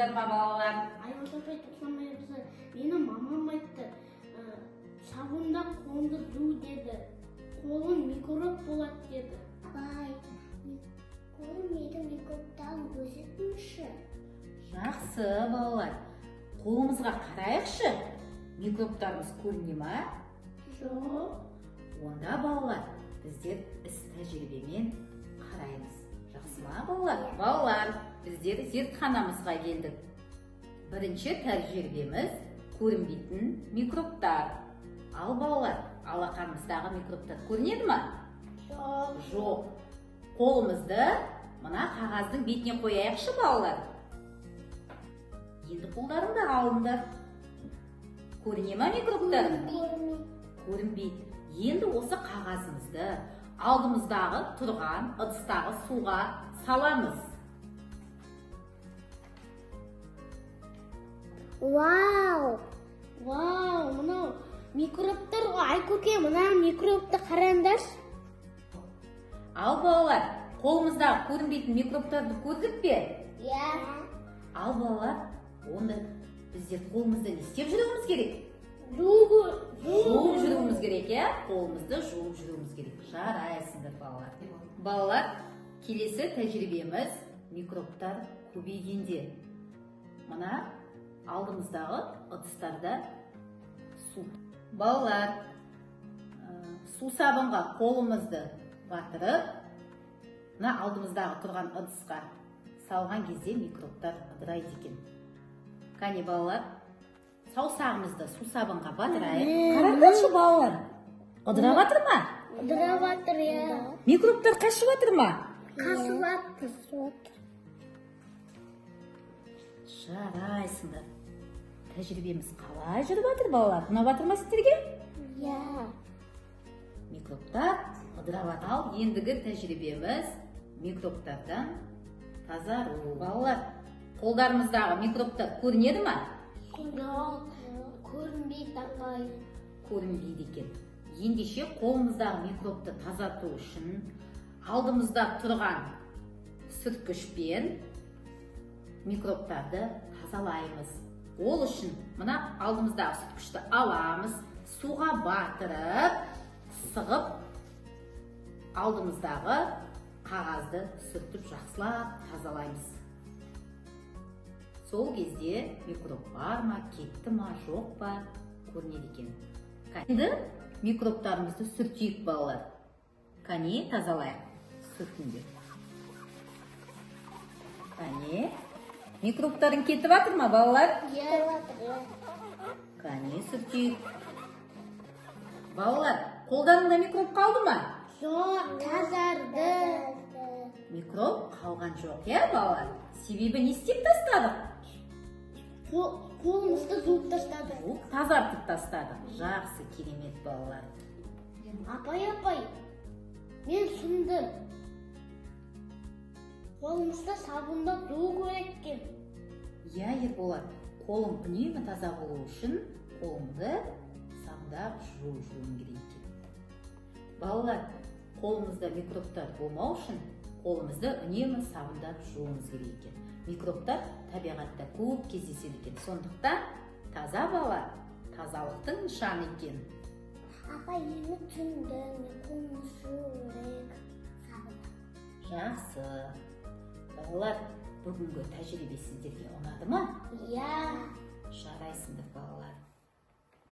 тоқтайсыздар ма балалар? Айватапай тоқтамайбыз. Менің мамам айтты, сабында қолыңды жу деді. Қолың микроб болады деді. Апай, қолым еді микробтан көзетінші. Жақсы балалар. Қолымызға қарайықшы. Микробтарымыз көріне ма? Жоқ. Онда балалар, біздер іс тәжірибемен қараймыз. Жақсы ма балалар? Балалар, біздер зертханамызға келдік. Бірінші тәжірибеміз көрінбейтін микробтар. Ал балалар, алақанымыздағы микробтар көрінеді ма? Жоқ. Қолымызды мына қағаздың бетіне қояйықшы балалар. Енді қолдарыңды алыңдар. Көріне ма микробтар? Көрінбейді. Енді осы қағазымызды алдымыздағы тұрған ыдыстағы суға саламыз. Вау! Вау, мынау микробтар ғой. Айкөке, мына микробты қараңдаршы. Ал балалар, қолымыздағы көрінбейтін микробтарды көрдік пе? Иә. Ал балалар, онда біздер қолымызды не істеп жүруіміз керек? Жуып жүруіміз керек, иә? Қолымызды жуып жүруіміз керек. Жарайсыңдар балалар. Балалар, келесі тәжірибеміз микробтар көбейгенде. Мына алдымыздағы ыдыстарда су. Балалар, су сабынға қолымызды батырып, мына алдымыздағы тұрған ыдысқа салған кезде микробтар ыдырайды екен. Қане балалар, саусағымызды су сабынға батырайық. Қараңдаршы балалар, ыдырап жатыр ма? Ыдырап жатыр, иә. Микробтар қашып жатыр ма? Қашып жатыр. Жарайсыңдар. Тәжірибеміз қалай жүріп жатыр балалар? Ұнап жатыр ма сіздерге? Иә. Микробтар ыдырап жатыр. Ал ендігі тәжірибеміз микробтардан тазару. Балалар, қолдарымыздағы микробтар көрінеді ма? Жоқ, көрінбейді апай. Көрінбейді екен. Ендеше қолымыздағы микробты тазарту үшін алдымызда тұрған сүрткішпен микробтарды тазалаймыз. Ол үшін мына алдымыздағы сүрткішті аламыз, суға батырып, сығып, алдымыздағы қағазды сүртіп жақсылап тазалаймыз. Сол кезде микроб бар ма, кетті ма, жоқ па, көрінеді екен. Енді микробтарымызды сүртейік балалар. Қане, тазалайық. Сүртіңдер. Қане, микробтарын кетіп жатыр ма балалар? Иә. Қане, сүртейік. Балалар, қолдарыңда микроб қалды ма? Жоқ, тазарды. Микроб қалған жоқ, иә балалар? Себебі не істеп тастадық? Қолымызды жуып тастады. Тазартып тастадық. Жақсы, керемет балалар. Апай, мен түсіндім. Қолымызды сабында жуу керек екен. Иә, Ерболат, қолың үнемі таза болу үшін қолыңды сабындап жууың керек екен. Балалар, қолымызда микробтар болмау үшін қолымызды үнемі сабындап жууымыз керек екен. Микробтар табиғатта көп кездеседі екен. Сондықтан таза бала тазалықтың нышаны екен. Апай, енді түсіндім. Қолымды жуу керек. Жақсы. Балалар, бүгінгі тәжірибе сіздерге ұнады ма? Иә. Жарайсыңдар балалар.